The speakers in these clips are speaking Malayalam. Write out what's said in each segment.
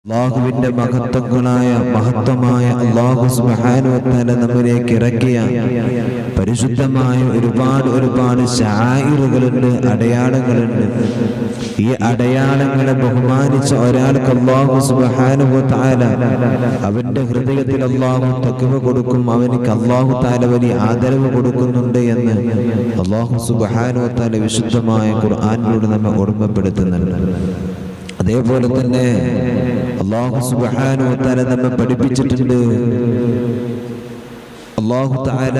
അല്ലാഹുവിന്റെ മഹത്വമായ അല്ലാഹു സുബ്ഹാനഹു വ തആല നമ്മിലേക്ക് ഇറക്കിയ പരിശുദ്ധമായ ഒരുപാട് ശാഇറുകളുണ്ട്, അടയാളങ്ങളുണ്ട്. ഈ അടയാളങ്ങളെ ബഹുമാനിച്ച ഒരാൾക്ക് അല്ലാഹു സുബ്ഹാനഹു വ തആല അവന്റെ ഹൃദയത്തിൽ അല്ലാഹു തഖ്വ കൊടുക്കും, അവനിക്ക് അല്ലാഹു തആല വലിയ ആദരവ് കൊടുക്കുന്നുണ്ട് എന്ന് അല്ലാഹു സുബ്ഹാനഹു വ തആല വിശുദ്ധമായ ഖുർആനിലൂടെ നമ്മെ ഓർമ്മപ്പെടുത്തുന്നുണ്ട്. അതേപോലെ തന്നെ അല്ലാഹു സുബ്ഹാനഹു വ തആല നമ്മെ പഠിപ്പിച്ചിട്ടുണ്ട്. അല്ലാഹു തആല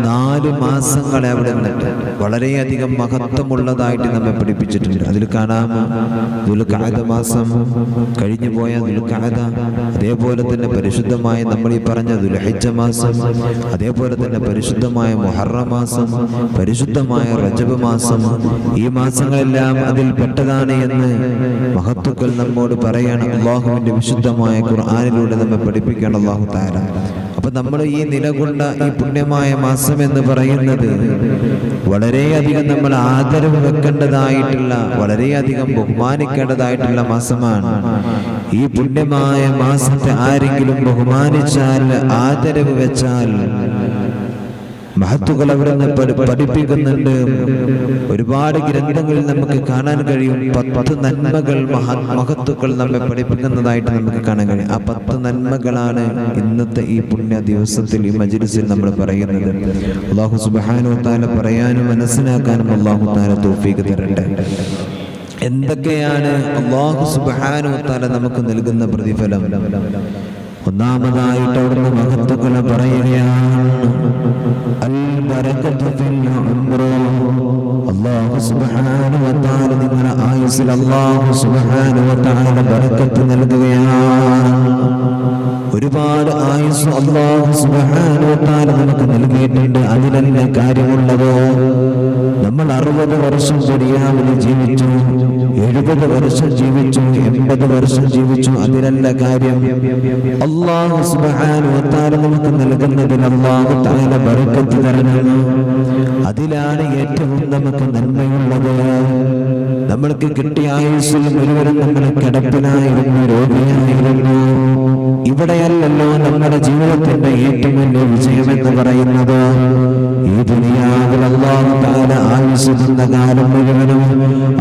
4 മാസങ്ങളെ അവിടെ നിന്നിട്ട് വളരെയധികം മഹത്വമുള്ളതായിട്ട് നമ്മെ പഠിപ്പിച്ചിട്ടുണ്ട്. അതിൽ കാണാം ദുൽഖഅദ മാസം, കഴിഞ്ഞു പോയ ദുൽഖഅദ, അതേപോലെ തന്നെ പരിശുദ്ധമായ നമ്മൾ ഈ പറഞ്ഞ ദുൽഹിജ്ജ മാസം, അതേപോലെ തന്നെ പരിശുദ്ധമായ മുഹറം മാസം, പരിശുദ്ധമായ റജബ് മാസം. ഈ മാസങ്ങളെല്ലാം അതിൽ പെട്ടതാണ് എന്ന് മഹത്തുക്കൾ നമ്മോട് പറയാണ്. അല്ലാഹുവിന്റെ വിശുദ്ധമായ ഖുർആനിലൂടെ നമ്മെ പഠിപ്പിക്കണം അല്ലാഹു തആല. അപ്പൊ നമ്മൾ ഈ നിലകൊണ്ട ഈ പുണ്യമായ മാസം എന്ന് പറയുന്നത് വളരെയധികം നമ്മൾ ആദരവ് വെക്കേണ്ടതായിട്ടുള്ള, വളരെയധികം ബഹുമാനിക്കേണ്ടതായിട്ടുള്ള മാസമാണ്. ഈ പുണ്യമായ മാസത്തെ ആരെങ്കിലും ബഹുമാനിച്ചാൽ, ആദരവ് വെച്ചാൽ, മഹത്തുക്കൾ അവിടെ നിന്ന് പഠിപ്പിക്കുന്നുണ്ട്. ഒരുപാട് ഗ്രന്ഥങ്ങളിൽ നമുക്ക് കാണാൻ കഴിയും. 10 നന്മകൾ മഹത്തുക്കൾ നമ്മെ പഠിപ്പിക്കുന്നതായിട്ട് നമുക്ക് കാണാൻ കഴിയും. ആ 10 നന്മകളാണ് ഇന്നത്തെ ഈ പുണ്യ ദിവസത്തിൽ, ഈ മജ്‌ലിസിൽ നമ്മൾ പറയുന്നത്. അല്ലാഹു സുബ്ഹാനഹു വ തആല പറയാനും മനസ്സിലാക്കാനും അല്ലാഹു തആല തൗഫീഖ് തരട്ടെ. എന്തൊക്കെയാണ് അല്ലാഹു സുബ്ഹാനഹു വ തആല നമുക്ക് നൽകുന്ന പ്രതിഫലം? ഒന്നാമതായിട്ട് അവിടുന്ന് മഹത്തുക്കളെ പറയുകയാണ്, അൽ ബറകത്തു ഫിൽ ഉംറ. അല്ലാഹു സുബ്ഹാനഹു വ തആല നിങ്ങളുടെ ആയുസ്സിൽ അല്ലാഹു സുബ്ഹാനഹു വ തആല ബറകത്ത് നൽകുകയാണ്. ഒരുപാട് ആയുസ് അല്ലാഹു സുബ്ഹാനഹു വ തആല നമുക്ക് നൽകിയിട്ടുണ്ട്. അതിലല്ല കാര്യമുള്ളത്. നമ്മൾ 60 വർഷം ദുനിയാവിൽ ജീവിച്ചു, 70 വർഷം ജീവിച്ചു, 80 വർഷം ജീവിച്ചു. അതിലല്ല കാര്യം. അല്ലാഹു സുബ്ഹാനഹു വ തആല നമുക്ക് നൽകുന്നതിൽ അല്ലാഹു തആല ബറകത്ത് തരണം. അതിലാണ് ഏറ്റവും നമുക്ക് നന്മയുള്ളത്. നമ്മൾക്ക് കിട്ടിയ ആയുസ്സിൽ മുഴുവനും നമ്മൾ കിടപ്പിലായിരുന്നു, രോഗിയായിരുന്നു. ഇവിടെയല്ലല്ലോ നമ്മുടെ ജീവിതത്തിന്റെ ഏറ്റവും വലിയ വിജയമെന്ന് പറയുന്നത്. ഈ ദുനിയാവിൽ അല്ലാഹു തആല ആയുസ് തന്ന കാലം മുഴുവനും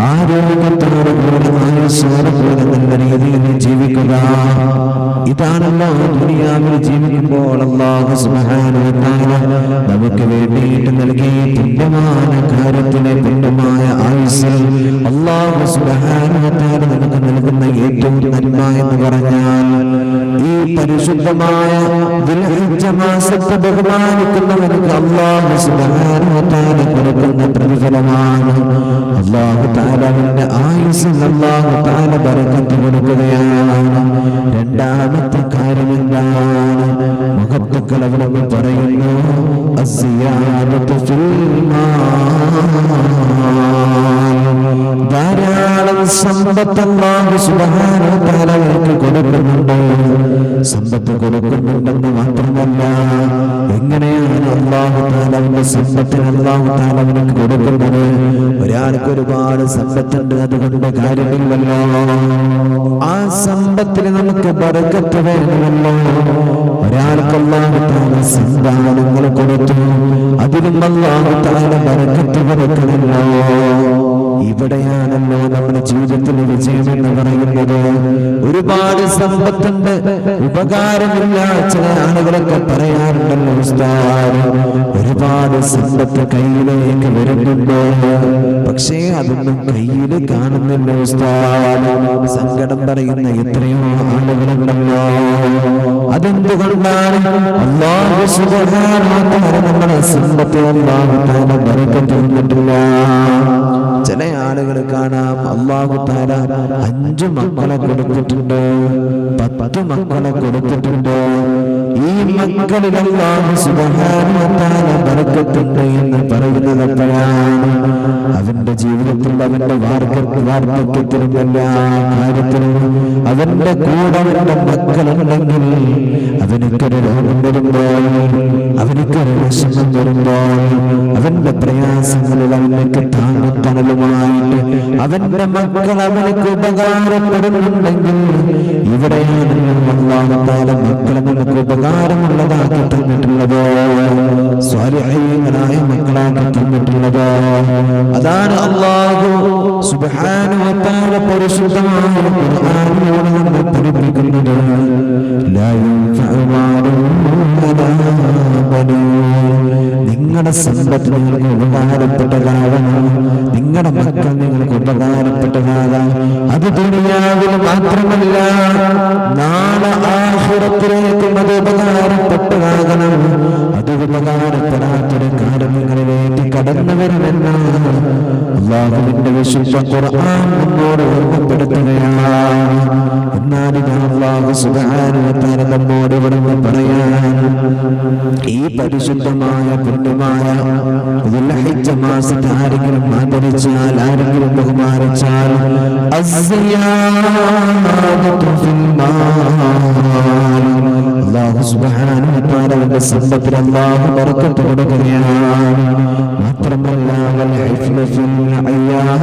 ആരോഗ്യത്തോടെ കൂടെ, ആയുസ്സോടെ കൂടെ നല്ല രീതിയിൽ ജീവിക്കുക. ഇതാണല്ലോ ദുനിയാവിൽ ജീവിക്കുമ്പോൾ അല്ലാഹു സുബ്ഹാനഹു വ തആല നമുക്ക് വേണ്ടിയിട്ട് നൽകിയ പുണ്യമായ കാര്യത്തിലെ പുണ്യമായ ആയുസ്. അല്ലാഹു സുബ്ഹാനഹു വ തആല നമുക്ക് നൽകുന്ന ഏറ്റവും നന്മ എന്ന് പറഞ്ഞാൽ ഈ പരിശുദ്ധമായ ദുൽഹിജ്ജ മാസത്തെ ബഹുമാനിക്കുന്നവർക്ക് അല്ലാഹു സുബ്ഹാനഹു വ തആല കൊടുക്കുന്ന പ്രതിഫലമാണ്. അല്ലാഹു തആല അവന്റെ ആയുസ്സിൽ അല്ലാഹു തആല ബറകത്ത് കൊടുക്കുകയാണ്. രണ്ടാമത്തെ കാര്യം എന്താണ്? മഹത്തുക്കൾ അവിടെ പറയുന്നു, അസ്സിയാദത്തു ഫിൽ മാൽ. ധാരാളം സമ്പത്ത് അല്ലാഹു സുബ്ഹാനഹു വ തആല അവർക്ക് കൊടുക്കുന്നുണ്ട്. സമ്പത്ത് കൊടുക്കുന്നുണ്ടെന്ന് മാത്രമല്ല, എങ്ങനെയാണ് അല്ലാഹു തആല അവന്റെ സമ്പത്തിന് അല്ലാഹു തആല അവർക്ക് കൊടുക്കുന്നത്? ഒരാൾക്ക് ഒരുപാട് സമ്പത്തുണ്ട്, അതുകൊണ്ട് കാര്യമില്ലല്ലോ. ആ സമ്പത്തിൽ നമുക്ക് ബറകത്ത് വേണമല്ലോ. ഒരാൾക്ക് അല്ലാഹു തആല സന്താനങ്ങൾ കൊടുത്തു, അതിലും അല്ലാഹു തആല ബറകത്ത് കൊടുക്കണമല്ലോ. ഇവിടെയാണല്ലോ നമ്മുടെ ജീവിതത്തിലെ വിജയം എന്ന് പറയുന്നത്. ഒരുപാട് സമ്പത്തുണ്ട്, ഉപകാരമില്ല. ചില ആളുകളൊക്കെ പറയാറുണ്ടല്ലോ, ഉസ്താദ് ഒരുപാട് സമ്പത്ത് കയ്യിലേക്ക് വരുന്നുണ്ട്, പക്ഷേ അതൊന്നും കയ്യിൽ കാണുന്നില്ല ഉസ്താദ്. സങ്കടം പറയുന്ന എത്രയോ ആളുകളുണ്ടല്ലോ. അതെന്തുകൊണ്ടാണ്? അല്ലാഹു സുബ്ഹാനഹു വ തആല നമ്മുടെ സമ്പത്ത് അല്ലാഹു തആല ബറകത്ത് തന്നിട്ടില്ല. ചില ആളുകൾ കാണാം, അല്ലാഹു തആല 5 മക്കളെ കൊടുത്തിട്ടുണ്ട്, 10 മക്കളെ കൊടുത്തിട്ടുണ്ട്. ഈ മക്കളിൽ അല്ലാഹു സുബ്ഹാനഹു വ തആല ബറകത്തുണ്ട് എന്ന് പറയുന്നത് എപ്പോഴാണ്? അവന്റെ ജീവിതത്തിൽ, അവന്റെ വാർദ്ധക്യത്തിലും എല്ലാ കാര്യത്തിലും അവന്റെ കൂടെ അവന്റെ മക്കളുണ്ടെങ്കിൽ, അവനൊരു രോഗം വരുമ്പോൾ, അവനൊരു വിഷമം വരുമ്പോൾ, അവന്റെ പ്രയാസങ്ങളിൽ അവനൊക്കെ താങ്ങുതണലുമായി ഫലമായിട്ട് അവന്റെ മക്കൾ അവനക്ക് ഉപകാരപ്പെടുന്നുണ്ടെങ്കിൽ ഇവിടെയാണ് അല്ലാഹു തആല മക്കളെ നമുക്ക് ഉപകാരമുള്ളതാക്കി തന്നിട്ടുള്ളത്, സ്വാലിഹീങ്ങളായ മക്കളാക്കി തന്നിട്ടുള്ളത്. അതാണ് അല്ലാഹു സുബ്ഹാനഹു വ തആല പരിശുദ്ധമായ ഖുർആനിലൂടെ നമ്മെ പഠിപ്പിക്കുന്നത്. ലാ യൻഫഉ മാലുൻ വലാ ബനൂൻ. നിങ്ങളുടെ സമ്പത്ത് നിങ്ങൾക്ക് ഉപകാരപ്പെട്ടതാകണം, നിങ്ങളുടെ മക്കൾ നിങ്ങൾക്ക് ഉപകാരപ്പെട്ടതാകാം. അത് ദുനിയാവിൽ മാത്രമല്ല, നാളെ ആഖിറത്തിലേക്കും അത് ഉപകാരപ്പെട്ടതാകണം. അത് ഉപകാരപ്പെടാത്തൊരു കാര്യങ്ങളിലേക്ക് കടന്നു വരുമെന്നാണ് അല്ലാഹുവിന്റെ വിശുദ്ധ ഖുർആൻ നമ്മോട് ഓർമ്മപ്പെടുത്തുകയാണ്. എന്നാൽ അല്ലാഹു സുബ്ഹാനഹു വ തആല നമ്മോട് ഇവിടെ പറയാൻ ഈ പരിശുദ്ധമായ പുണ്യമായ ദുൽഹിജ്ജ മാസത്തെ ആരെങ്കിലും ആദരിച്ചാൽ, ആരെങ്കിലും ബഹുമാനിച്ചാൽ, അസ്സിയാദതു ഫിൽ മാൽ, അല്ലാഹു സുബ്ഹാനഹു വ തആല അവന്റെ സമ്പത്തിൽ അല്ലാഹു ബർക്കത്ത് കൊടുക്കുകയാണ്. മാത്രമല്ല വൽ ഹിഫ്ളു ഫിൽ അയ്യാം,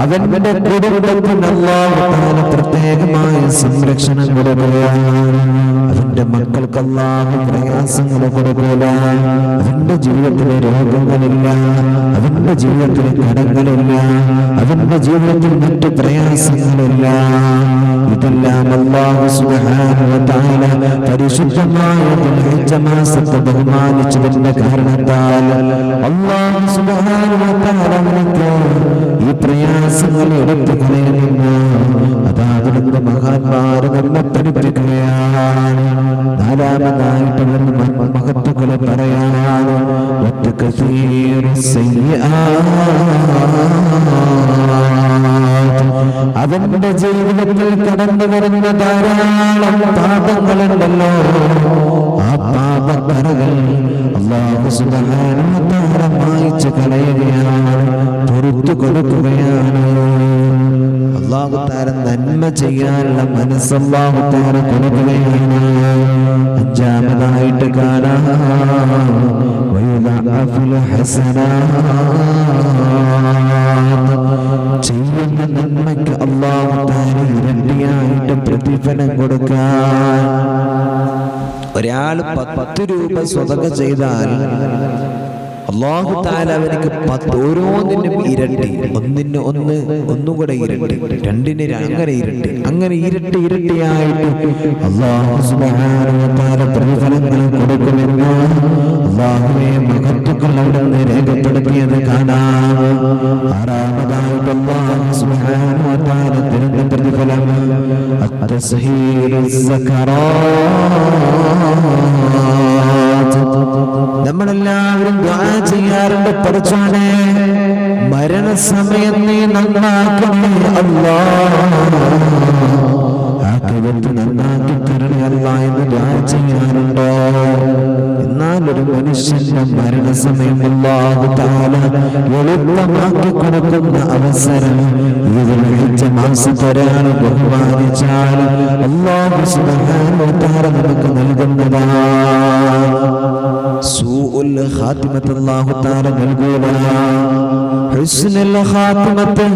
അവന്റെ കുടുംബത്തിന് അല്ലാഹു തആല പ്രത്യേകമായ സംരക്ഷണം കൊടുക്കുകയാണ്. അവന്റെ മക്കൾക്ക് അല്ലാഹു പ്രയാസങ്ങൾ കൊടുക്കില്ല, അവന്റെ ജീവിതത്തിൽ രോഗങ്ങളില്ല, അവന്റെ ജീവിതത്തിൽ കടങ്ങളില്ല, അവന്റെ ജീവിതത്തിൽ മറ്റു പ്രയാസങ്ങളില്ല. ഇതെല്ലാം അല്ലാഹു സുബ്ഹാനഹു വ തആല പരിശുദ്ധമായ ദുൽഹിജ്ജ മാസത്തെ ബഹുമാനിച്ചതിന്റെ കാരണത്താൽ അല്ലാഹു സുബ്ഹാനഹു വ തആല നമുക്ക് ഈ പ്രയാസങ്ങൾ എടുത്തു കളയുന്നു. അതാകുന്ന മഹാന്മാർ നമ്മെ പഠിപ്പിക്കുകയാണ്. നാലാമതായിട്ട് മഹത്തുക്കളെ പറയാനാണ് അവന്റെ ജീവിതത്തിൽ കടന്നു വരുന്ന ധാരാളം പാപങ്ങളുണ്ടല്ലോ, ആ പാപക്കറകൾ അല്ലാഹു സുബ്ഹാനഹു വ തആല മായ്ച്ചു കളയുകയാണ്, പുറത്തു കൊടുക്കുകയാണ്. അല്ലാഹു തആല നന്മ ചെയ്യാനുള്ള മനസ്സ് അല്ലാഹു തആല കൊടുക്കുകയാണ്. അഞ്ചാമതായിട്ട് കാണാം വയുദഅഫുൽ ഹസനാത്ത്, ചെയ്യുന്ന നന്മയ്ക്ക് അല്ലാഹു തആല ഇരട്ടിയായിട്ട് പ്രതിഫലം കൊടുക്കാൻ. ഒരാൾ 10 രൂപ സ്വതക ചെയ്താൽ അല്ലാഹു തആല അവനക്ക് 10 ഓരോന്നിനും ഇരട്ടി, ഒന്നിന് ഒന്ന്, ഒന്നും കൂടെ ഇരട്ടി, രണ്ടിന് അങ്ങനെ ഇരട്ടി, അങ്ങനെ ഇരട്ടി ഇരട്ടിയായിട്ട് അല്ലാഹു സുബ്ഹാനഹു വ തആല പ്രതിഫലങ്ങൾ കൊടുക്കുമെന്ന് അല്ലാഹുവേ മഹത്തുക്കൾ അവിടുന്ന് രേഖപ്പെടുത്തിയത് കാണാം. ആറാമതായിട്ട് അല്ലാഹു സുബ്ഹാനഹു വ തആല തരുന്ന പ്രതിഫലം അത്തസ്ഹീലു സക്കറാത്ത്. നമ്മളെല്ലാവരും ദുആ ചെയ്യാറുണ്ട്, പടച്ചോനെ മരണസമയം നീ നന്നാക്കണേ അല്ലാഹ്, ആഖിറത്ത് നന്നാക്കി തരണേ അല്ലാഹ് എന്ന് ദുആ ചെയ്യാറുണ്ടോ? എന്നാൽ ഒരു മനുഷ്യന്റെ മരണസമയം അല്ലാഹു തആല എളുപ്പമാക്കി കൊടുക്കുന്ന അവസരം ഈ ദുൽഹിജ്ജ മാസത്തിലാണ് ബഹുമാനിച്ചാൽ അല്ലാഹു സുബ്ഹാനഹു വ തആല നമുക്ക് നൽകുന്നതാണ്. സൂഉൽ ഖാതിമത്ത് അല്ലാഹു തആല നൽകൂല, ഹുസ്നുൽ ഖാതിമത്ത്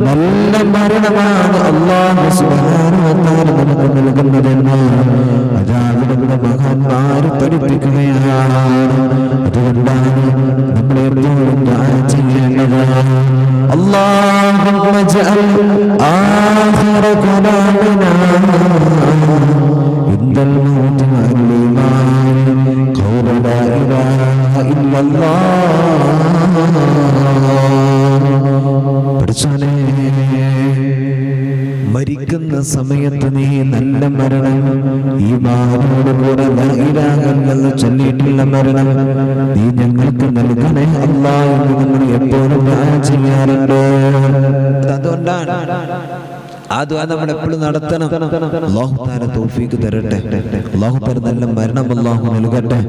നല്ല മരണമാണ് അല്ലാഹു സുബ്ഹാനഹു വ തആല നമുക്ക് നൽകുന്നതെന്ന് അതാവിടുത്തെ മഹാന്മാർ പഠിപ്പിക്കുകയാണ്. അതുകൊണ്ടാണ് നമ്മൾ എപ്പോഴും ദുആ ചെയ്യേണ്ടത്. അല്ലാഹുമ്മ ജഅൽ ആഖിറ കലാമിനാ ഇൻദൽ മൗതി വൽ ഈമാൻ ഖൗല ലാ ഇലാഹ ഇല്ലല്ലാഹ്. പഠിച്ചോനെ മരിക്കുന്ന സമയത്ത് നീ നല്ല മരണം, ഈമാനോടുകൂടെ ലാ ഇലാഹ ഇല്ലല്ലാഹ് ചൊല്ലിയിട്ടുള്ള മരണം നീ ഞങ്ങൾക്ക് നൽകണേ അല്ലാഹ് എന്ന് നമ്മൾ എപ്പോഴും ദുആ ചെയ്യാറുണ്ട്. അതുകൊണ്ടാണ് ആ ദുആ നമ്മൾ എപ്പോഴും നടത്തണം. അല്ലാഹു തആല തൗഫീഖ് തരട്ടെ, അല്ലാഹു തആല നല്ല മരണം അല്ലാഹു നൽകട്ടെ.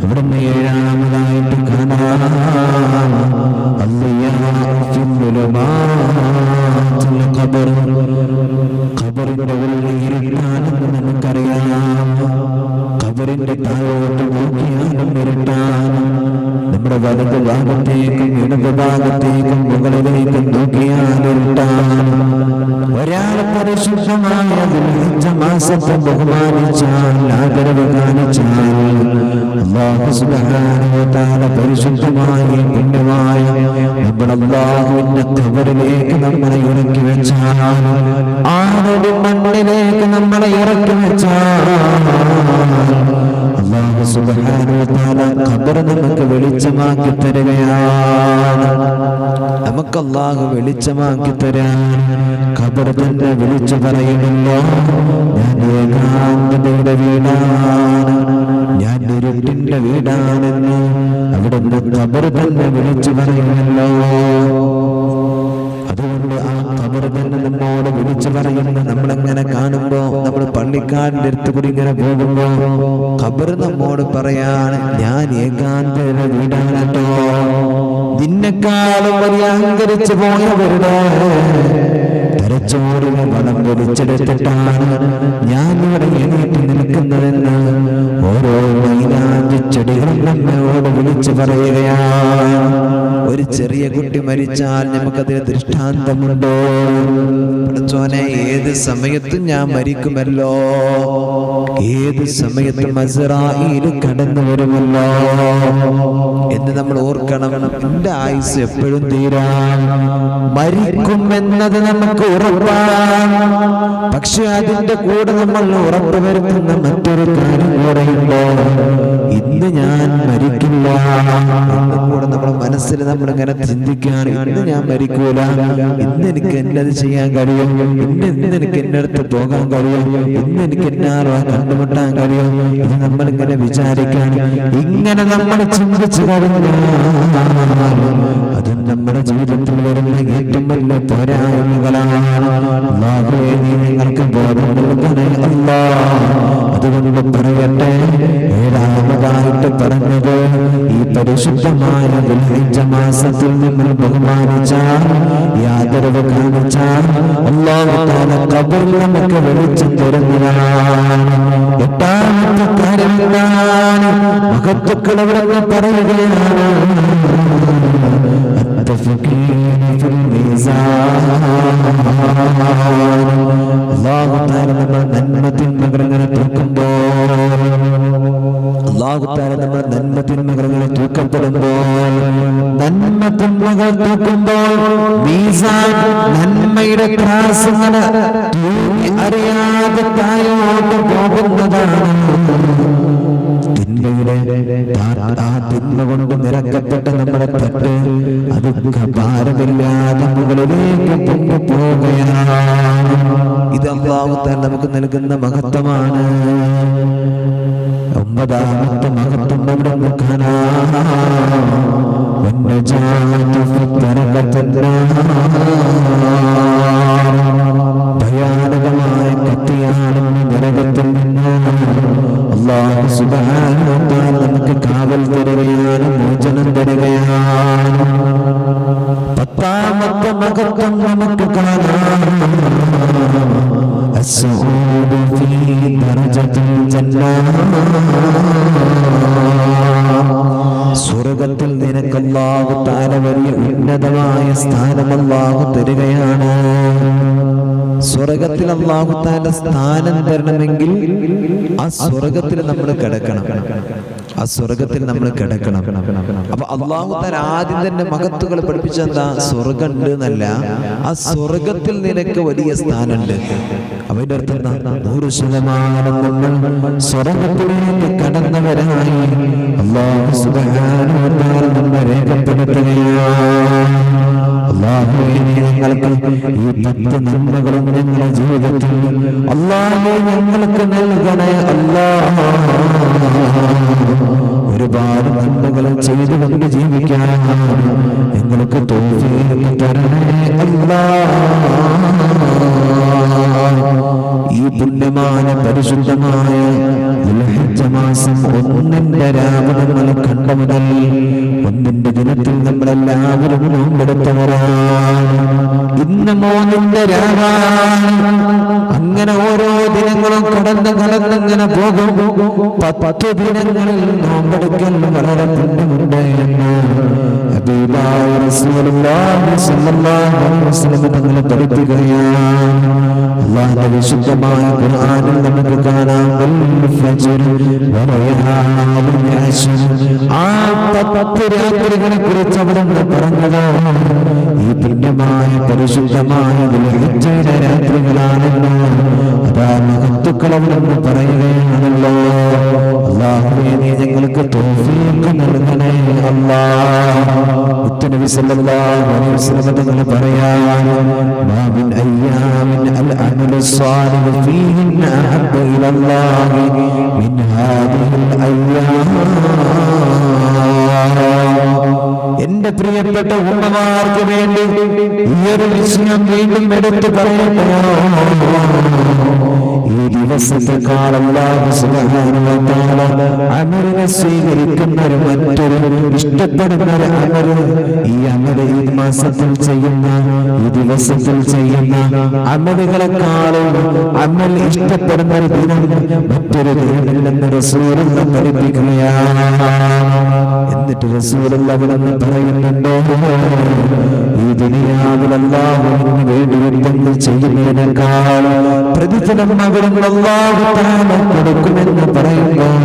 അവിടുന്ന് ഏഴാമതായിട്ട് കാണാം ഖബറിന്റെ ഉള്ളിലിരുട്ടാണെന്ന് നമുക്കറിയാം. ഖബറിന്റെ താഴോട്ട് നോക്കിയാലും ഇരുട്ടാണ്. നമ്മൾ നമ്മുടെ വലത് ഭാഗത്തേക്കും ഇടത് ഭാഗത്തേക്കും മുകളിലേക്കും നോക്കിയാലിട്ടാണ്. ഒരാൾ പരിശുദ്ധമായ ദുൽഹിജ്ജ മാസത്തെ ബഹുമാനിച്ചാൽ, ആദരവ് കാണിച്ചാൽ, അല്ലാഹു സുബ്ഹാനഹു വ തആല പരിശുദ്ധമായ പുണ്യമായ നമ്മുടെ അല്ലാഹുവിന്റെ ഖബറിലേക്ക് നമ്മളെ ഇറക്കി വെച്ചാൽ, ആരുടെ മണ്ണിലേക്ക് നമ്മളെ ഇറക്കി വെച്ചാൽ, അല്ലാഹു സുബ്ഹാനഹു വ തആല ഖബർ നമുക്ക് വെളിച്ചമാക്കി തരുകയാണ്. നമുക്ക് അല്ലാഹു വെളിച്ചമാക്കി തരാൻ ഖബർ തന്നെ വിളിച്ചു പറയുമല്ലോ, ഞാൻ ഏകാന്തതയുടെ വീടാണ്, ഞാൻ ഇരുട്ടിന്റെ വീടാണെന്ന് അവിടുന്ന് ഖബർ തന്നെ വിളിച്ചു പറയുമല്ലോ. അതുകൊണ്ട് ആ ഖബർ തന്നെ നമ്മോട് വിളിച്ചു പറയുന്നു. നമ്മളെങ്ങനെ കാണുമ്പോ, നമ്മൾ പള്ളിക്കാടിന്റെ അടുത്ത് കൂടി ഇങ്ങനെ പോകുമ്പോ ഖബർ നമ്മോട് പറയാണ്, ഞാൻ ഏകാന്തതയുടെ വീടാണല്ലോ. നിന്നെക്കാളും വലിയ അഹങ്കരിച്ചു പോയവരുടെ തലച്ചോറിനെ വളം വലിച്ചെടുത്തിട്ടാണ് ഞാൻ ഇവിടെ എണീറ്റ് നിൽക്കുന്നതെന്ന് ഓരോ മൈലാഞ്ചി ചെടികളും നമ്മോട് വിളിച്ചു പറയുകയാണ്. ഒരു ചെറിയ കുട്ടി മരിച്ചാൽ നമുക്കതിന് ദൃഷ്ടാന്തമുണ്ടോ? പഠിച്ചോനെ, ഏത് സമയത്തും ഞാൻ മരിക്കുമല്ലോ, ഏത് സമയത്തും അസ്റായീൽ കടന്നു വരുമല്ലോ എന്ന് നമ്മൾ ഓർക്കണം. എന്റെ ആയുസ് എപ്പോഴും തീരാൻ മരിക്കും എന്നത് നമുക്ക് ഉറപ്പാണ്. പക്ഷെ അതിന്റെ കൂടെ നമ്മൾ ഉറപ്പ് വരുത്തുന്ന മറ്റൊരു കാര്യം കൂടെയുണ്ടോ, ഇന്ന് ഞാൻ മരിക്കില്ല എന്നും കൂടെ നമ്മുടെ മനസ്സിൽ നമ്മളിങ്ങനെ ചിന്തിക്കുകയാണ്. ഇന്ന് ഞാൻ മരിക്കൂല, ഇന്ന് എനിക്ക് എന്നത് ചെയ്യാൻ കഴിയും, ഇന്ന് എനിക്ക് എന്റെ അടുത്ത് പോകാൻ കഴിയും, ഇന്ന് എനിക്ക് എന്നാറോ കണ്ടുമുട്ടാൻ കഴിയും. ഇത് നമ്മളിങ്ങനെ വിചാരിക്കാൻ, ഇങ്ങനെ നമ്മൾ ചിന്തിച്ചു കഴിഞ്ഞാൽ അത് നമ്മുടെ ജീവിതത്തിൽ വരുന്ന ഏറ്റവും വലിയ പോരായ്മകളാണ്. നിങ്ങൾക്ക് ബോധം നൽകണേ അല്ലാഹ്. അതുകൊണ്ട് പറയട്ടെ, ഏഴാമതായിട്ട് പറഞ്ഞത്, ഈ പരിശുദ്ധമായ ദുൽഹിജ്ജ മാസത്തിൽ നമ്മൾ ബഹുമാനിച്ചാൽ, യാതൊരു കാണിച്ചാൽ അല്ലാഹു തആല ഖബറിൽ നമുക്ക് വെളിച്ചം തരുന്നതാണ്. എട്ടാമത്തെ കാര്യം എന്താണ്? മഹത്തുക്കൾ അവിടെ പറയുകയാണ്, അല്ലാഹു തആല നമ്മൾ നന്മ തിന്മകൾ ഇങ്ങനെ തൂക്കുമ്പോൾ, അല്ലാഹു തആല നമ്മൾ നന്മ തിന്മകൾ ഇങ്ങനെ തൂക്കപ്പെടുമ്പോൾ, നന്മ തിന്മകൾ തൂക്കുമ്പോൾ മീസാൻ നന്മയുടെ ത്രാസ് ഇങ്ങനെ തൂക്കി അറിയാതെ താഴോട്ട് പോകുന്നതാണ്. ആ തിന്മ കൊണ്ട് നിരക്കപ്പെട്ട നമ്മുടെ തട്ട് അത് ഭാരമില്ലാതെ മുകളിലേക്ക് പൊങ്ങിപ്പോവുകയാണ്. ഇത് അല്ലാഹു തആല നമുക്ക് നൽകുന്ന മഹത്വമാണ്. ഒമ്പതാമത്തെ മഹത്വം നമ്മുടെ ഭയാനകമായ കത്തിയാണ് നരകത്തിൽ നിന്ന് അല്ലാഹു സുബ്ഹാനഹു വ തആല നമുക്ക് കാവൽ തരുകയാണ്, മോചനം തരുകയാണ്. പത്താമത്തെ മഹത്വം നമുക്ക് കാണാം, അസ്സഊദു ഫീ ദറജത്തിൽ ജന്നah. സ്വർഗ്ഗത്തിൽ നിനക്ക് അല്ലാഹു തആല വലിയ ഉന്നതമായ സ്ഥാനം അല്ലാഹു തരുകയാണ്. സ്വർഗ്ഗത്തിൽ അല്ലാഹു തആല സ്ഥാനം തരണമെങ്കിൽ ആ സ്വർഗ്ഗത്തിൽ നമ്മൾ കിടക്കണം, ആ സ്വർഗ്ഗത്തിൽ നമ്മൾ കിടക്കണം. അപ്പൊ അല്ലാഹു തആല ആദ്യം തന്നെ മഹത്തുക്കൾ പഠിപ്പിച്ചെന്താ? സ്വർഗ്ഗം ഉണ്ട് എന്നല്ല, ആ സ്വർഗ്ഗത്തിൽ നിനക്ക് വലിയ സ്ഥാനമുണ്ട്. അവന്റെ അർത്ഥം എന്താ? 100% നമ്മൾ സ്വർഗ്ഗത്തിലേക്ക് കടന്നവരായി അല്ലാഹു സുബ്ഹാനഹു വ തആല നമ്മെ രേഖപ്പെടുത്തുകയാണ്. അല്ലാഹുവേ, ഞങ്ങൾക്ക് ഈ 10 നന്മകളും ഞങ്ങളുടെ ജീവിതത്തിൽ അല്ലാഹുവേ ഞങ്ങൾക്ക് നൽകണേ അല്ലാഹ്. ഒരുപാട് നന്മകൾ ചെയ്തുകൊണ്ട് ജീവിക്കാൻ ഞങ്ങൾക്ക് തൗഫീഖ് തരണേ അല്ലാഹ്. ഈ പുണ്യമായ പരിശുദ്ധമായ ദുൽഹിജ്ജ മാസം 1-ന്റെ രാവ് നമ്മൾ കണ്ട മുതൽ 1-ന്റെ ദിനത്തിൽ നമ്മളെല്ലാവരും നോമ്പെടുത്തവരാണ്. ഇന്ന് 3-ന്റെ രാവാണ്. അങ്ങനെ ഓരോ ദിനങ്ങളും കടന്നിങ്ങനെ പോകും. 10 ദിനങ്ങളിൽ നോമ്പെടുക്കൽ വളരെ പുണ്യമുണ്ട് എന്ന് ഹബീബായ റസൂലുള്ളാഹി സ്വല്ലല്ലാഹു അലൈഹി വസല്ലം തങ്ങൾ പഠിപ്പിക്കുകയാണ്. അല്ലാഹുവിന്റെ വിശുദ്ധമായ ഖുർആനിൽ നമുക്ക് കാണാം ആ 10 രാത്രികളെ കുറിച്ച് അവിടുന്ന് പറഞ്ഞത് ഈ പുണ്യമായ പരിശുദ്ധമായ ദുൽഹിജ്ജയുടെ രാത്രികളാണല്ലോ. അതാ മഹത്തുക്കൾ അവിടുന്ന് പറയുകയാണല്ലോ. അല്ലാഹുവേ നീ ഞങ്ങൾക്ക് തൗഫീഖ് നൽകണേ അല്ലാഹ്. നബി സല്ലല്ലാഹു അലൈഹി വസല്ലം തങ്ങൾ പറയാൻ മാ മിൻ അയ്യാമിൻ അൽ അമലു സ്വാലിഹു ഫീഹിന്ന അഹബ്ബ ഇലല്ലാഹി മിൻ ഹാദിഹിൽ അയ്യാം. എന്റെ പ്രിയപ്പെട്ട ഉമ്മമാർക്ക് വേണ്ടി ഈ ഒരു വിഷയം വീണ്ടും എടുത്തു പറയുന്നു. ഈ ദിവസത്തെക്കാൾ അല്ലാഹു സുബ്ഹാനഹു വ തആല അമലിനെ സ്വീകരിക്കുന്ന മറ്റൊരു ഇഷ്ടപ്പെടുന്ന അമൽ ഈ അമൽ ഈ മാസത്തിൽ ചെയ്യുന്ന ഈ ദിവസത്തിൽ ചെയ്യുന്ന അമലുകളെക്കാളും അമൽ ഇഷ്ടപ്പെടുന്ന ഒരു ദിനം മറ്റൊരു ദിനമില്ലെന്ന് റസൂലുള്ളാഹി പഠിപ്പിക്കുകയാണ്. എന്നിട്ട് റസൂലുള്ളാഹി അവിടുന്ന് പറയുന്നുണ്ടോ ഈ ദുനിയാവിൽ അല്ലാഹുവിന് വേണ്ടി യുദ്ധങ്ങൾ ചെയ്യുന്നതിനേക്കാൾ പ്രതിഫലം അവിടുന്ന് അല്ലാഹു തആല കൊടുക്കുമെന്ന് പറയുമ്പോൾ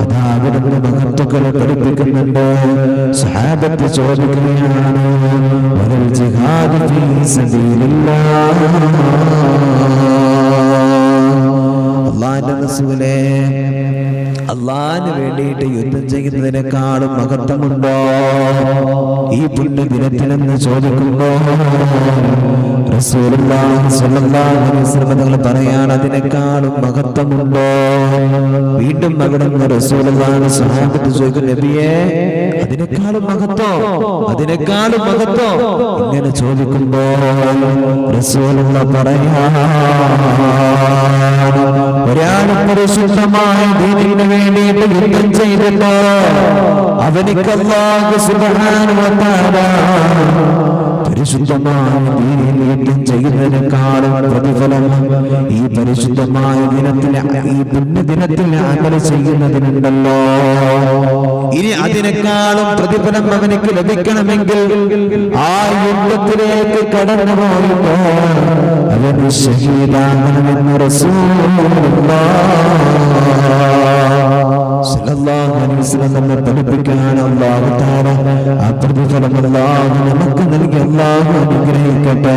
അതാ അവിടുന്ന് മഹത്തുക്കളെ പഠിപ്പിക്കുന്നുണ്ട്. സഹാബത്ത് ചോദിക്കുകയാണ് വൽ ജിഹാദ് ഫീ സബീലില്ലാഹ്. അല്ലാഹുവിന്റെ റസൂലേ അല്ലാഹുവിന് വേണ്ടിയിട്ട് യുദ്ധം ചെയ്യുന്നതിനേക്കാളും മഹത്വമുണ്ടോ ഈ പുണ്യദിനത്തിലെന്ന് ചോദിക്കുമ്പോൾ റസൂലുള്ളാഹി സ്വല്ലല്ലാഹു അലൈഹി വസല്ലം തങ്ങൾ പറയാണ് അതിനേക്കാളും മഹത്വമുണ്ടോ. വീണ്ടും അവിടുന്ന് റസൂലുള്ളാഹി സ്വഹാബത്ത് ചോദിക്കും നബിയേ അതിനേക്കാളും മഹത്വം ഇങ്ങനെ ചോദിക്കുമ്പോൾ റസൂലുള്ളാഹി പറയാണ് ഒരാൾ പരിശുദ്ധമായ ദീനിന് വേണ്ടിയിട്ട് യുദ്ധം ചെയ്തല്ലോ അവനിക്ക് അല്ലാഹു സുബ്ഹാനഹു വ തആല പരിശുദ്ധമായ ദീനിൽ യുദ്ധം ചെയ്യുന്നതിനേക്കാളും പ്രതിഫലം ഈ പരിശുദ്ധമായ ദിനത്തിലെ ഈ പുണ്യദിനത്തിൽ അമൽ ചെയ്യുന്നതിനുണ്ടല്ലോ. ഇനി അതിനേക്കാളും പ്രതിഫലം അവനിക്ക് ലഭിക്കണമെങ്കിൽ ആ യുദ്ധത്തിലേക്ക് കടന്നു പോയപ്പോൾ അവന് ഷഹീദാകണമെന്ന് സല്ലല്ലാഹു അലൈഹി വസല്ലം നമ്മെ പഠിപ്പിക്കാൻ അല്ലാഹു തആല ആ പ്രതിഫലം അല്ലാഹു നമുക്ക് നൽകി അല്ലാഹു അനുഗ്രഹിക്കട്ടെ.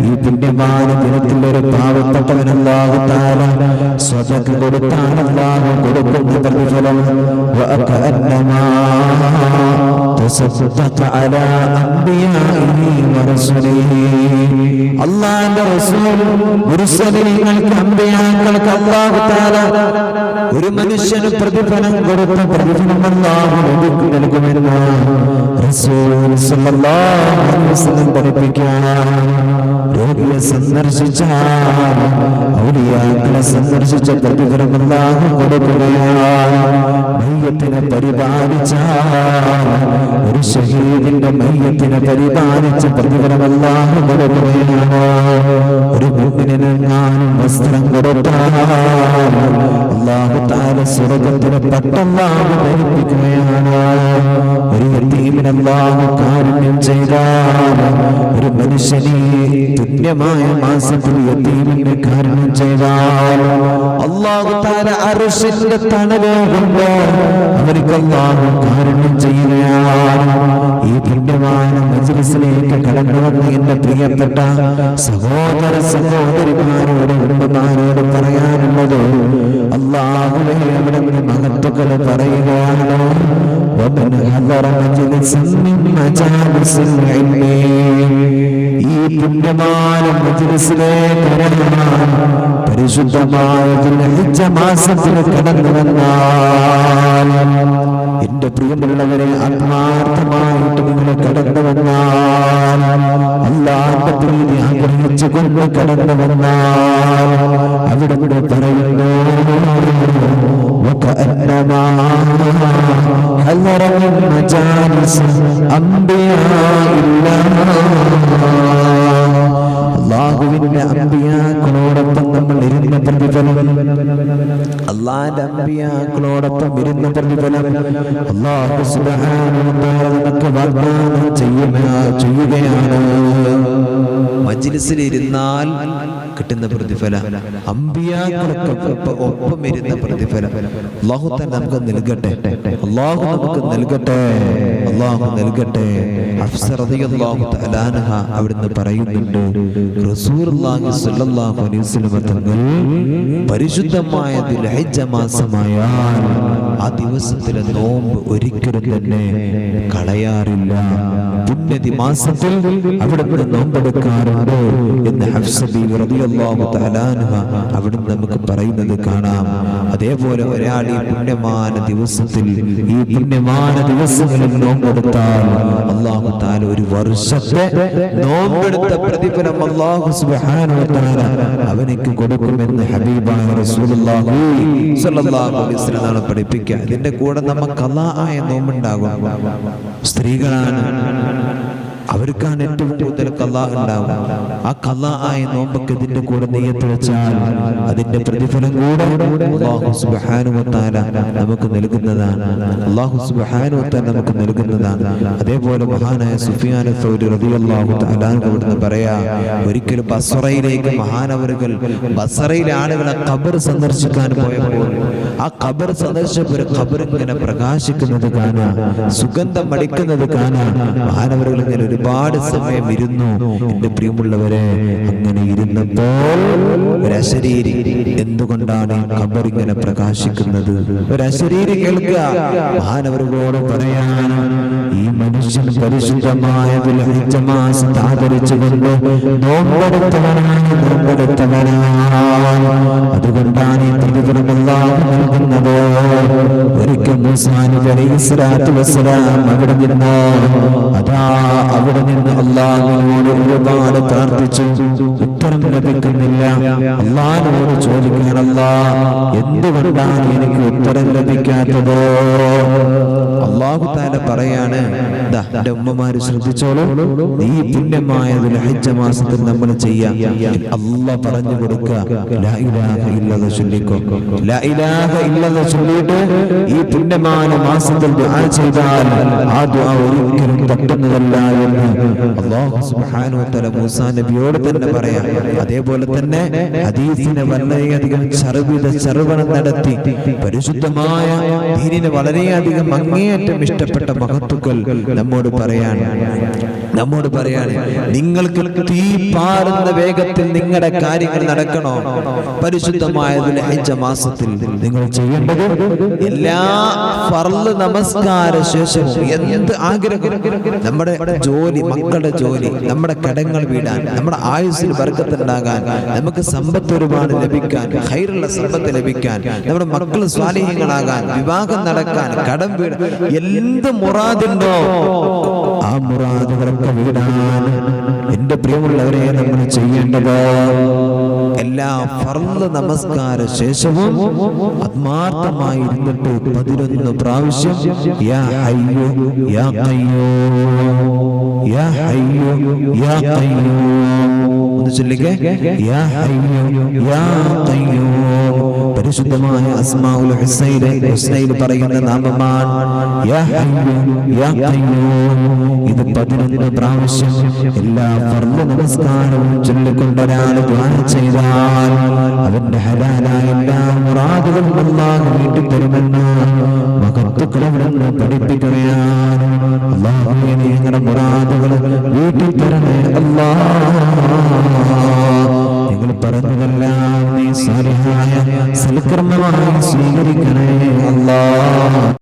ഈ പുണ്യമായ ദിനത്തിൽ ഒരു പാവപ്പെട്ടവൻ അല്ലാഹു തആല സ്വതക്ക കൊടുത്താൽ അല്ലാഹു കൊടുക്കുന്ന പ്രതിഫലം വഅകഅന്നമാ തസദ്ദഖ അലാ അംബിയാഇഹി വറസൂലിഹി. അല്ലാഹുവിന്റെ റസൂൽ മുർസലീങ്ങൾക്ക് അംബിയാക്കൾക്ക് അല്ലാഹു തആല ഒരു മനുഷ്യന് പ്രതിഫലം കൊടുത്ത പ്രതിഫലം അല്ലാഹു നൽകുമെന്ന് റസൂൽ സല്ലല്ലാഹു അലൈഹി വസല്ലം പഠിപ്പിക്കുകയാണ്. രോഗിയെ സന്ദർശിച്ചാൽ ഔലിയാക്കളെ സന്ദർശിച്ച പ്രതിഫലം അല്ലാഹു കൊടുക്കുകയാണ്. മയ്യത്തിനെ പരിപാലിച്ചാൽ ഒരു ഷഹീദിന്റെ മയ്യത്തിനെ പരിപാലിച്ച പ്രതിഫലം അല്ലാഹു കൊടുക്കുകയാണ്. ഒരു മുഅ്മിനിന് ഞാനും വസ്ത്രം കൊടുത്താൽ അല്ലാഹു തആല സ്വർഗ്ഗത്തിലെ പട്ടല്ലാഹു ധരിപ്പിക്കുകയാണ്. ഒരു യതീമിന് അല്ലാഹു കാരുണ്യം ചെയ്താൽ ഒരു മനുഷ്യനെ തുല്യമായ മാസത്തിൽ യതീമിന് കാരുണ്യം ചെയ്താൽ അല്ലാഹു തആല അർശിന്റെ തണലുകൊണ്ട് അവർക്ക് അല്ലാഹു കാരുണ്യം ചെയ്യുകയാണ്. ഈ പുണ്യമായ മജ്‌ലിസിലേക്ക് കടന്നു വന്ന എന്റെ പ്രിയപ്പെട്ട സഹോദര സഹോദരിമാരോട് കുടുംബക്കാരോട് പറയാനുള്ളത് അല്ലാഹുവേ അവിടുന്ന് മഹത്തുക്കൾ പറയുകയാണ്. ഈ പുണ്യമായ മജ്‌ലിസിലേക്ക് പരിശുദ്ധമായ ദുൽഹിജ്ജ മാസത്തിൽ കടന്നു വന്നാൽ എന്റെ പ്രിയമുള്ളവരെ ആത്മാർത്ഥമായിട്ട് നിങ്ങൾ കടന്നു വന്നാൽ അല്ലാഹുവിന്റെ പ്രീതി ആഗ്രഹിച്ചുകൊണ്ട് കടന്നു വന്നാൽ അവിടെ പറയുന്നു وكأنما حضر من مجالس أنبياء الله. അല്ലാഹുവിന്റെ അമ്പിയാക്കളോടൊപ്പം പ്രതിഫലം, അല്ലാഹുവിന്റെ അമ്പിയാക്കളോടൊപ്പം ഇരുന്ന പ്രതിഫലം അല്ലാഹു സുബ്ഹാനഹു വ തആല നമുക്ക് വാഗ്ദാനം ചെയ്യുകയാണ്. മജ്ലിസിൽ ഇരുന്നാൽ കിട്ടുന്ന പ്രതിഫലം, അമ്പിയാക്കൾക്ക് ഒപ്പം ഇരുന്ന പ്രതിഫലം അല്ലാഹു തന്നെ നമുക്ക് നൽകട്ടെ. അല്ലാഹു നമുക്ക് നൽകട്ടെ, അല്ലാഹു നൽകട്ടെ. ഹഫ്സ റളിയല്ലാഹു തആല അൻഹ അവിടുന്ന് പറയുന്നുണ്ട്, റസൂലുള്ളാഹി സ്വല്ലല്ലാഹു അലൈഹി വസല്ലം തങ്ങൾ പരിശുദ്ധമായ ദുൽഹിജ്ജ മാസമായാൽ ആ ദിവസത്തിലെ നോമ്പ് ഒരിക്കലും തന്നെ കളയാറില്ല. പുണ്യതി മാസത്തിൽ അവിടുന്ന് നോമ്പെടുക്കാറുണ്ട് എന്ന് ഹഫ്സ ബീവി റളിയല്ലാഹു തആല അൻഹ അവിടുന്ന് നമുക്ക് പറയുന്നത് കാണാം. അതേപോലെ ഒരാൾ ഈ പുണ്യമാന ദിവസത്തിൽ, ഈ പുണ്യമാന ദിവസങ്ങളിൽ നോമ്പെടുത്താൽ അല്ലാഹു തആല ഒരു വർഷത്തെ നോമ്പെടുത്ത പ്രതിഫലം അല്ലാഹു സുബ്ഹാനഹു വ തആല അവനിക്ക് കൊടുക്കുമെന്ന് ഹബീബായ റസൂലുള്ളാഹി സ്വല്ലല്ലാഹു അലൈഹി വസല്ലം പഠിപ്പിക്കുക. ഇതിന്റെ കൂടെ നമുക്ക് ഖളാആയ നോമ്പുണ്ടാകും. സ്ത്രീകളാണ്, അവർക്കാണ് ഏറ്റവും കൂടുതൽ ഖളാ ഉണ്ടാവുക. ആ ഖളാആയ നോമ്പൊക്കെ ഇതിന്റെ കൂടെ നിയ്യത്ത് വെച്ചാൽ അതിന്റെ പ്രതിഫലം കൂടെ അല്ലാഹു സുബ്ഹാനഹു വ തആല നമുക്ക് നൽകുന്നതാണ്. അല്ലാഹു സുബ്ഹാനഹു വ തആല നമുക്ക് നൽകുന്നതാണ്. അതേപോലെ മഹാനായ സുഫിയാൻ സൗരി റളിയല്ലാഹു തആല അവിടുന്ന് പറയാ, ഒരിക്കലും ബസ്റയിലേക്ക് മഹാനവറുകൾ, ബസ്റയിലെ ആളുകളെ ഖബർ സന്ദർശിക്കാൻ പോയപ്പോൾ ആ ഖബർ സന്ദർശിച്ചപ്പോൾ ഒരു ഖബർ ഇങ്ങനെ പ്രകാശിക്കുന്നത് കാണാം, സുഗന്ധം അടിക്കുന്നത് കാണാം. മഹാനവറുകൾ ഇങ്ങനെ ഒരുപാട് സമയം ഇരുന്നു. എന്റെ പ്രിയമുള്ളവരെ, അങ്ങനെ ഇരുന്നപ്പോൾ ഒരു അശരീരി, എന്തുകൊണ്ടാണ് ഈ ഖബർ ഇങ്ങനെ പ്രകാശിക്കുന്നത്? ഒരു അശരീരി കേൾക്കുക, മഹാനവറുകളോട് പറയാൻ, ഈ മനുഷ്യൻ പരിശുദ്ധമായ ദുൽഹിജ്ജ മാസം ആദരിച്ചുകൊണ്ട് നോമ്പെടുത്തവനാണ്, അതുകൊണ്ടാണ് ഈ പ്രതിഫലം അല്ലാഹു നൽകുന്നത്. ഒരിക്കൽ മൂസാ നബി അലൈഹിസ്സലാത്തു വസ്സലാം അവിടെ നിന്ന് അല്ലാഹുവിനോട് ഒരുപാട് പ്രാർത്ഥിച്ചു, ഉത്തരം ലഭിക്കുന്നില്ല. അല്ലാഹുവിനോട് ചോദിക്കാൻ, അല്ലാഹ് എന്തുകൊണ്ടാണ് എനിക്ക് ഉത്തരം ലഭിക്കാത്തത്? അല്ലാഹു തആല പറയാണ്, എന്റെ ഉമ്മമാര് ശ്രദ്ധിച്ചോളൂ, ഈ പുണ്യമായ ദുൽഹിജ്ജ മാസത്തിൽ നമ്മൾ ചെയ്യാം. അല്ലാഹ് പറഞ്ഞു കൊടുക്കുക, ലാ ഇലാഹ ഇല്ലല്ലാഹ് ചൊല്ലിക്കോ. ലാ ഇലാഹ ഇല്ലല്ലാഹ് ചൊല്ലിയിട്ട് ഈ പുണ്യമായ മാസത്തിൽ ദുആ ചെയ്താൽ ആ ദുആ ഒരിക്കലും തട്ടുന്നതല്ല എന്ന് അല്ലാഹു സുബ്ഹാനഹു വ തആല മൂസാ നബിയോട് തന്നെ പറയാം. അതേപോലെ തന്നെ ഹദീസിനെ വളരെയധികം ചർവണം നടത്തി പരിശുദ്ധമായ ദീനിനെ വളരെയധികം അങ്ങേയറ്റം ഇഷ്ടപ്പെട്ട മഹത്തുക്കൾ നമ്മോട് പറയാണ്, നിങ്ങൾക്ക് തീ പാറുന്ന വേഗത്തിൽ നിങ്ങളുടെ കാര്യങ്ങൾ നടക്കണോ? പരിശുദ്ധമായ ദുൽഹിജ്ജ മാസത്തിൽ നിങ്ങൾ ചെയ്യേണ്ടത് എല്ലാ ഫർള് നമസ്കാര ശേഷവും എന്ത് ആഗ്രഹം, നമ്മുടെ ജോലി, മക്കളുടെ ജോലി, നമ്മുടെ കടങ്ങൾ വീടാൻ, നമ്മുടെ ആയുസ്സിൽ ബർക്കത്തുണ്ടാകാൻ, നമുക്ക് സമ്പത്ത് ഒരുപാട് ലഭിക്കാൻ, ഖൈറുള്ള സമ്പത്ത് ലഭിക്കാൻ, നമ്മുടെ മക്കൾ സ്വാലിഹീങ്ങളാകാൻ, വിവാഹം നടക്കാൻ, കടം വീട്, എന്ത് മുറാദുണ്ടോ ആ മുറാദുകളൊക്കെ വീടാൻ എന്റെ പ്രിയമുള്ളവരെ നമ്മൾ ചെയ്യേണ്ടത് എല്ലാ ഫർള് നമസ്കാര ശേഷവും ആത്മാർത്ഥമായി ഇരുന്നിട്ട് 11 പ്രാവശ്യം യാ ഹയ്യു യാ ഖയ്യൂം, യാ ഹയ്യു യാ ഖയ്യൂം ഒന്ന് ചൊല്ലിക്കേ, യാ ഹയ്യു യാ ഖയ്യൂം. പരിശുദ്ധമായ അസ്മാഉൽ ഹുസ്നയിൽ പറയുന്ന നാമമാണ് യാ ഹയ്യു യാ ഖയ്യൂം. ഇത് 11 പ്രാവശ്യം എല്ലാ ഫർള് നമസ്കാരവും ചൊല്ലിക്കൊണ്ടൊരാൾ ദുആ ചെയ്താൽ അവന്റെ ഹലാലായ എല്ലാ മുറാദുകളും അല്ലാഹു വീട്ടിത്തരുമെന്ന് മഹത്തുക്കൾ അവിടുന്ന് പഠിപ്പിക്കുകയാണ്. അല്ലാഹുവേ, ഞങ്ങളുടെ മുറാദുകൾ വീട്ടിത്തരണേ അല്ലാഹ്. നിങ്ങൾ പറഞ്ഞതെല്ലാം നീ സാലിഹായ സൽക്കർമ്മമായി സ്വീകരിക്കണേ അല്ലാഹ്.